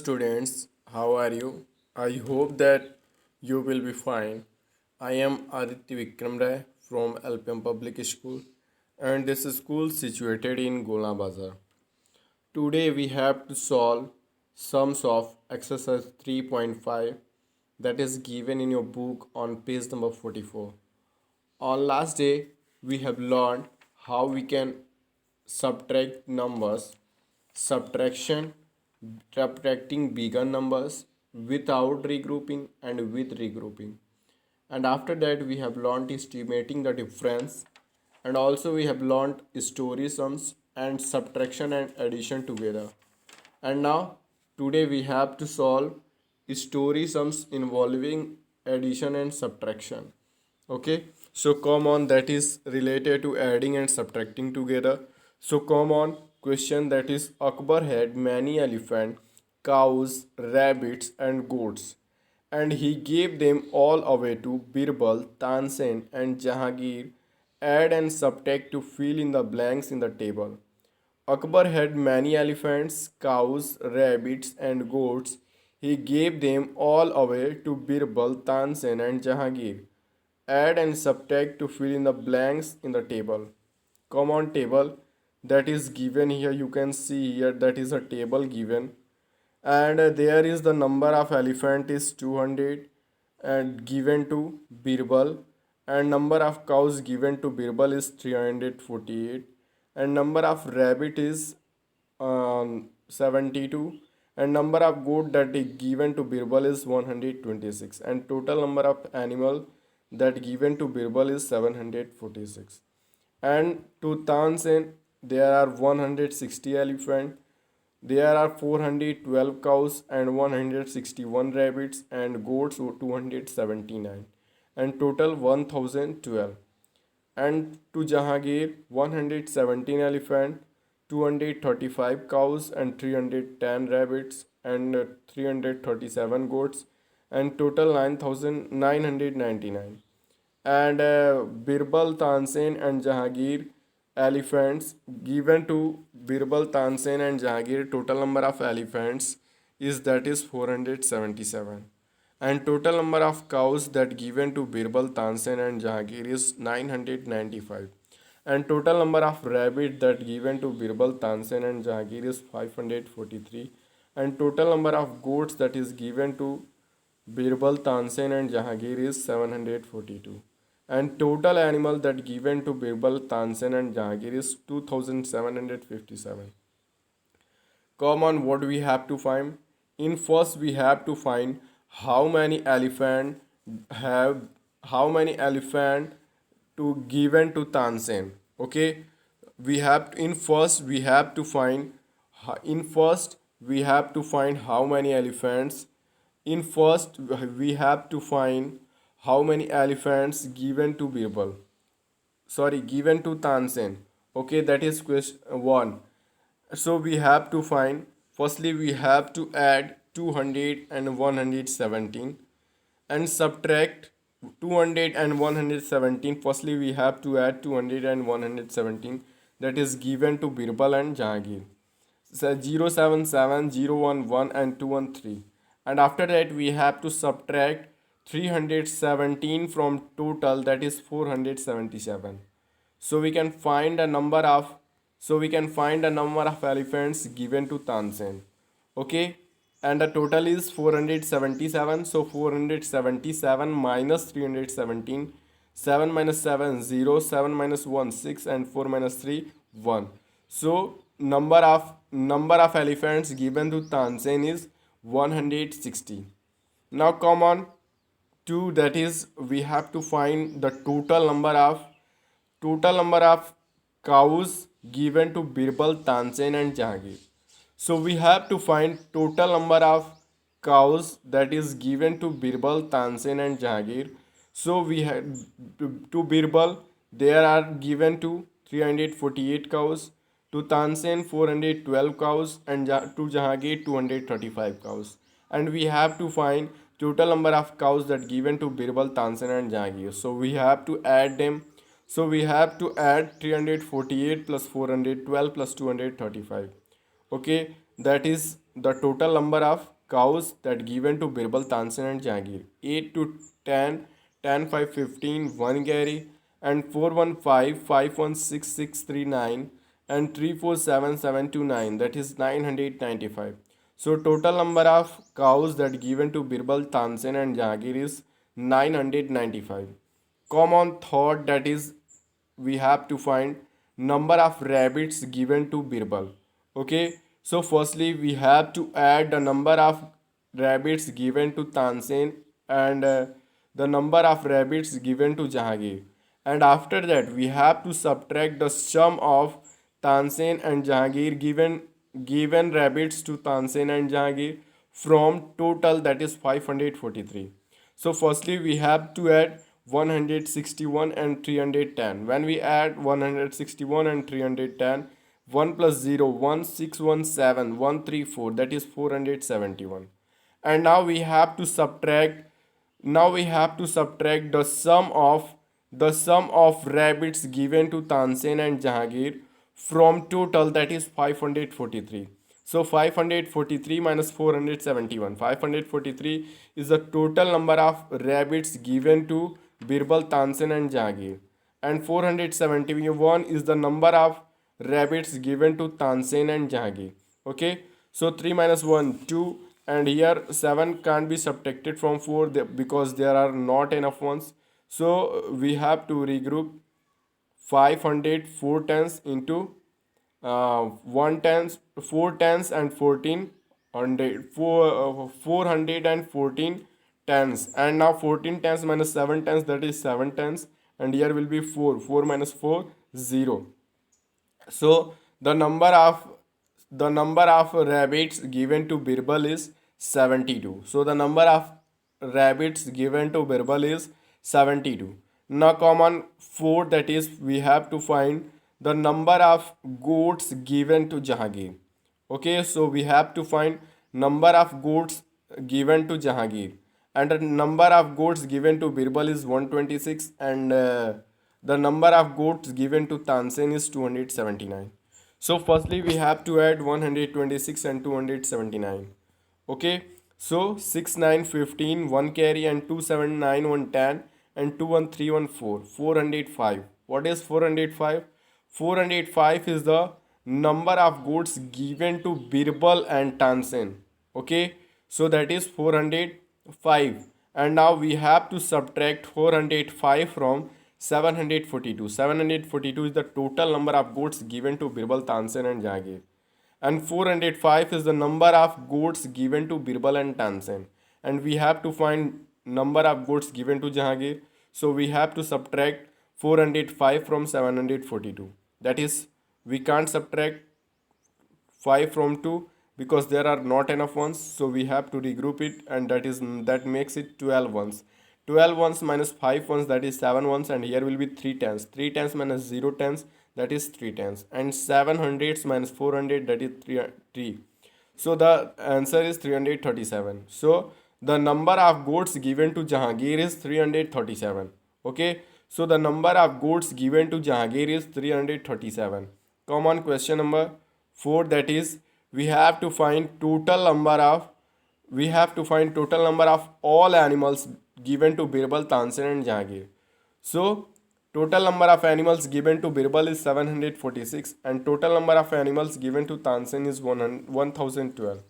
students, how are you? I hope that you will be fine. I am Aditya Vikram Rai from LPM Public School, and this is school situated in Gola Bazar. Today we have to solve sums of exercise 3.5 that is given in your book on page number 44. On last day, we have learned how we can subtract numbers, subtraction, subtracting bigger numbers without regrouping and with regrouping. And after that, we have learned estimating the difference, and also we have learned story sums and subtraction and addition together. And now, today we have to solve story sums involving addition and subtraction. Okay, so come on, that is related to adding and subtracting together. So come on, question that is Akbar had many elephants, cows, rabbits, and goats, and he gave them all away to Birbal, Tansen, and Jahangir. Add and subtract to fill in the blanks in the table. Akbar had many elephants, cows, rabbits, and goats. He gave them all away to Birbal, Tansen, and Jahangir. Add and subtract to fill in the blanks in the table. Common table that is given here, you can see here that is a table given, and there is the number of elephant is 200 and given to Birbal, and number of cows given to Birbal is 348, and number of rabbit is 72, and number of goat that is given to Birbal is 126, and total number of animal that given to Birbal is 746. And to Tansen there are 160 elephant, there are 412 cows and 161 rabbits and goats 279, and total 1012. And to Jahangir 117 elephant, 235 cows and 310 rabbits and 337 goats, and total 9999. And Birbal, Tansen, and Jahangir elephants given to Birbal, Tansen, and Jahangir, total number of elephants is that is 477, and total number of cows that given to Birbal, Tansen, and Jahangir is 995, and total number of rabbit that given to Birbal, Tansen, and Jahangir is 543, and total number of goats that is given to Birbal, Tansen, and Jahangir is 742, and total animal that given to Birbal, Tansen, and Jahangir is 2757. Come on, what we have to find? In first we have to find how many elephant have how many elephant to given to Tansen. Okay, we have to, in first we have to find in first we have to find how many elephants. In first we have to find how many elephants given to Birbal, sorry, given to Tansen. Okay, that is question 1. So we have to find, firstly we have to add 200 and 117 and subtract 200 and 117. Firstly we have to add 200 and 117 that is given to Birbal and Jahangir. So 077, 011 and 213. And after that we have to subtract 317 from total, that is 477. So we can find a number of elephants given to Tansen. Okay, and the total is 477. So 477 minus 317, 7 minus 7 0, 7 minus 1 6, and 4 minus 3 1. So number of elephants given to Tansen is 160. Now come on to, that is we have to find the total number of cows given to Birbal, Tansen, and Jahangir. So we have to find total number of cows that is given to Birbal, Tansen, and Jahangir. So we have to Birbal there are given to 348 cows, to Tansen 412 cows, and to Jahangir 235 cows. And we have to find total number of cows that given to Birbal, Tansen, and Jahangir. So we have to add them. So we have to add 348 plus 412 plus 235. Okay, that is the total number of cows that given to Birbal, Tansen and Jahangir. 8 to 10, 10, 5, 15, 1 carry, and 4, 1, 5, 5, 1, 6, 6, 3, 9, and 3, 4, 7, 7, 2, 9, that is 995. So total number of cows that given to Birbal, Tansen and Jahangir is 995. Common thought, that is we have to find number of rabbits given to Birbal. Okay, so firstly we have to add the number of rabbits given to Tansen and the number of rabbits given to Jahangir, and after that we have to subtract the sum of Tansen and Jahangir given rabbits to Tansen and Jahangir from total, that is 543. So firstly we have to add 161 and 310. When we add 161 and 310, 1 plus 0, 1, 6, 1, 7, 1, 3, 4, that is 471. And now we have to subtract the sum of rabbits given to Tansen and Jahangir from total, that is 543. So 543 minus 471. 543 is the total number of rabbits given to Birbal, Tansen and Jahangir. And 471 is the number of rabbits given to Tansen and Jahangir. Okay. So 3 minus 1, 2. And here 7 can't be subtracted from 4 because there are not enough ones. So we have to regroup 504 tens into 1 tens, 4 tens and 14 hundred, 414 tens, and now 14 tens minus 7 tens, that is 7 tens, and here will be 4 minus 4, 0. So the number of rabbits given to Birbal is 72. So the number of rabbits given to Birbal is 72. Now common 4, that is we have to find the number of goats given to Jahangir. Okay, so we have to find number of goats given to Jahangir, and the number of goats given to Birbal is 126, and the number of goats given to Tansen is 279. So firstly we have to add 126 and 279. Okay, so 6, 9, 15, 1 carry, and 2, 7, 9, 1, 10, and 2, 1, 3, 1, 4, 405. What is 405? 405 is the number of goats given to Birbal and Tansen. Okay, so that is 405. And now we have to subtract 405 from 742. 742 is the total number of goats given to Birbal, Tansen and Jahangir. And 405 is the number of goats given to Birbal and Tansen. And we have to find number of goats given to Jahangir. So we have to subtract 405 from 742. That is, we can't subtract 5 from 2 because there are not enough ones. So we have to regroup it, and that makes it 12 ones. 12 ones minus 5 ones, that is 7 ones, and here will be 3 tens. 3 tens minus 0 tens, that is 3 tens. And 7 hundreds minus 400, that is 3. So the answer is 337. So the number of goats given to Jahangir is 337. Okay. So the number of goats given to Jahangir is 337. Come on, question number 4, that is we have to find total number of all animals given to Birbal, Tansen and Jahangir. So total number of animals given to Birbal is 746, and total number of animals given to Tansen is 1012,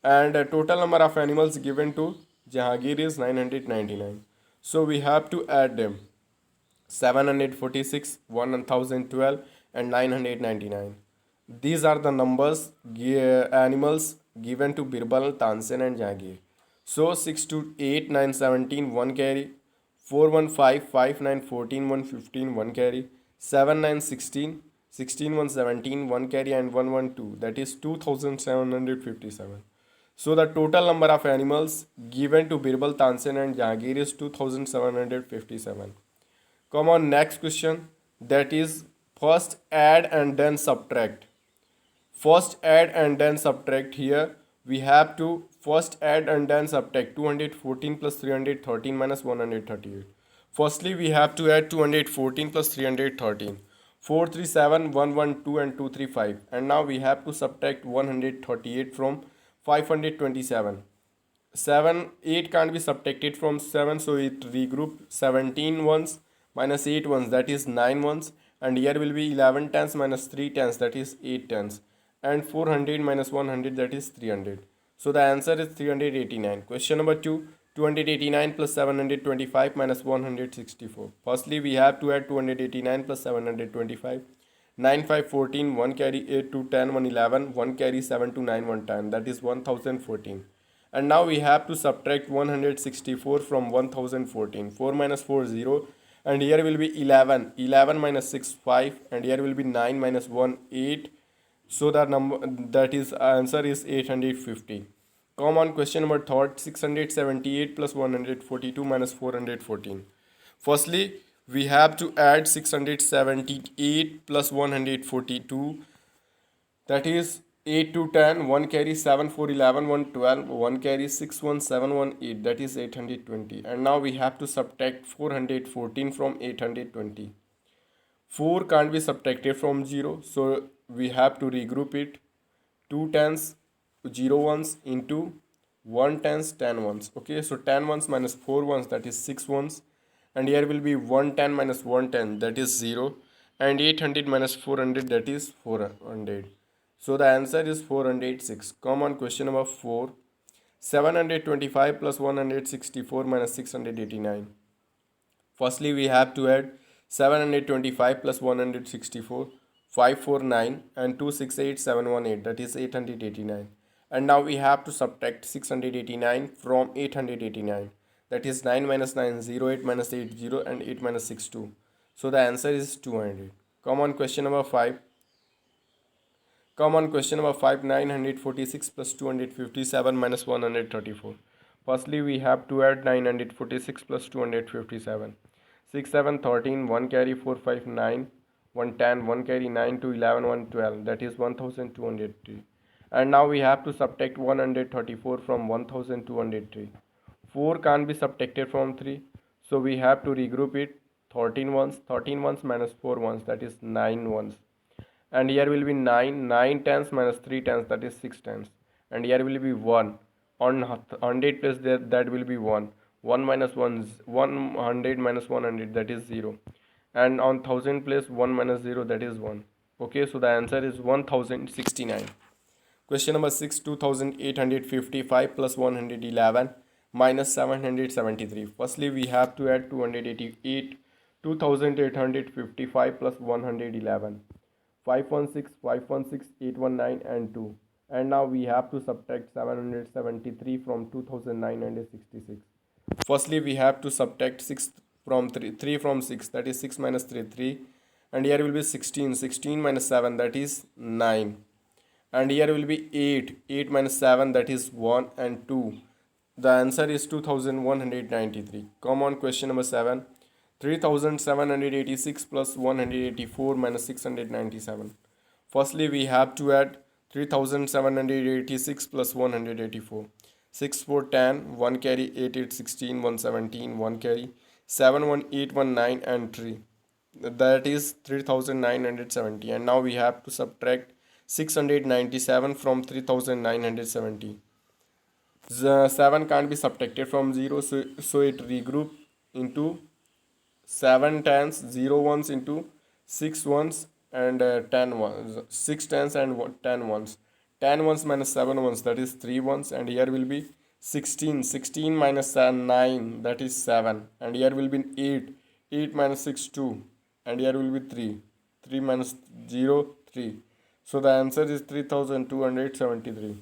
and total number of animals given to Jahangir is 999. So we have to add them: 746, 1012, and 999. These are the numbers animals given to Birbal, Tansen and Jahangir. So 6 to 8, 9, 17, 1 carry. 4, 1, 5, 5, 9, 14, 1, 15, 1 carry. 7, 9, 16, 16, 1, 17, 1 carry, and 1, 1, 2. That is 2757. So the total number of animals given to Birbal, Tansen and Jahangir is 2757. Come on, next question, that is first add and then subtract. First add and then subtract. Here we have to first add and then subtract 214 plus 313 minus 138. Firstly we have to add 214 plus 313. 437, 112 and 235. And now we have to subtract 138 from 527. 7 8 can't be subtracted from 7, so it regroup 17 ones minus 8 ones, that is 9 ones, and here will be 11 tens minus 3 tens, that is 8 tens, and 400 minus 100, that is 300. So the answer is 389. Question number 2, 289 plus 725 minus 164. Firstly, we have to add 289 plus 725. 9 5 14, 1 carry 8 to 10, 1 11, 1 carry 7 to 9, 1 10, that is 1014. And now we have to subtract 164 from 1014. 4 minus 4 0, and here will be 11. 11 minus 6 5, and here will be 9 minus 1 8. So the number, that is answer is 850. Come on, question number third, 678 plus 142 minus 414. Firstly, we have to add 678 plus 142, that is 8 to 10, 1 carry 7 4 11, 1 12, 1 carry 6 1 7 1 8, that is 820. And now we have to subtract 414 from 820. 4 can't be subtracted from 0, so we have to regroup it. 2 tens 0 ones into 1 tens 10 ones. Okay, so 10 ones minus 4 ones, that is 6 ones, and here will be 110 minus 110, that is 0, and 800 minus 400, that is 400. So the answer is 406. Come on, question number 4, 725 plus 164 minus 689. Firstly, we have to add 725 plus 164, 549, and 268 718, that is 889. And now we have to subtract 689 from 889, that is 9 minus 9 0, 8 minus 8 0, and 8 minus 6 2. So the answer is 200. Come on, question number 5. Come on, question number 5, 946 plus 257 minus 134. Firstly, we have to add 946 plus 257. 6 7 13, 1 carry 4 5 9, 1 10, 1 carry 9 to 11, 1 12, that is 1203. And now we have to subtract 134 from 1203. 4 can't be subtracted from 3, so we have to regroup it. 13 ones, 13 ones minus 4 ones, that is 9 ones, and here will be 9 tens minus 3 tens, that is 6 tens, and here will be 1 on 100 place, that will be 1. 1 minus 1 100 minus 100, that is 0, and on 1000 place 1 minus 0, that is 1. Okay, so the answer is 1069. Question number 6, 2855 plus 111 minus 773. Firstly, we have to add 288, 2855 plus 111. 516, 516, 819, and 2. And now we have to subtract 773 from 2966. Firstly, we have to subtract 6 from 3, 3 from 6, that is 6 minus 3, 3. And here will be 16, 16 minus 7, that is 9. And here will be 8, 8 minus 7, that is 1 and 2. The answer is 2193. Come on, question number 7. 3786 plus 184 minus 697. Firstly, we have to add 3786 plus 184. 6 4 10, 1 carry 8 8 16, 1 17, 1 carry 7 1 8 1 9, and 3. That is 3970. And now we have to subtract 697 from 3970. The 7 can't be subtracted from 0, so it regroup into 7 tens, 0 ones into 6 ones, and 10 ones, 6 tens and 10 ones. 10 ones minus 7 ones, that is 3 ones, and here will be 16, 16 minus 9, that is 7, and here will be 8, 8 minus 6 2, and here will be 3, 3 minus 0 3. So the answer is 3273.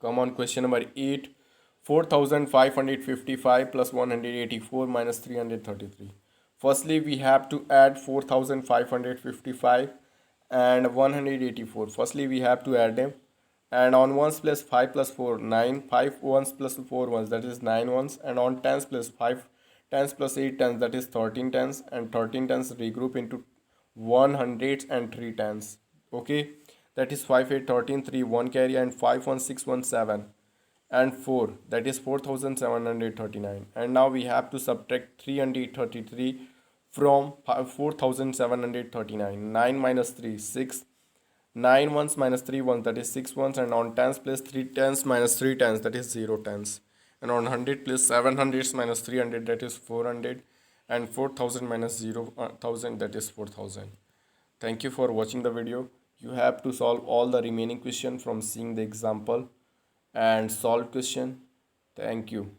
Come on, question number 8. 4555 plus 184 minus 333. Firstly, we have to add 4555 and 184. Firstly, we have to add them. And on 1s plus 5 plus 4, 9. 5 ones plus 4 ones, that is 9 ones. And on 10s plus 5 tens plus 8 tens, that is 13 tens. And 13 tens regroup into 100s and 3 tens. Okay, that is 5 8 13 3, 1 carry, and 5 1 6 1 7, and 4, that is 4739. And now we have to subtract 333 from 4739. 9 minus 3 6, 9 ones minus 3 ones, that is 6 ones, and on tens place 3 tens minus 3 tens, that is 0 tens, and on 100 place 7 hundreds minus 300, that is 400, and 4000 minus 0 1000, that is 4000. Thank you for watching the video. You have to solve all the remaining question from seeing the example and solved question. Thank you.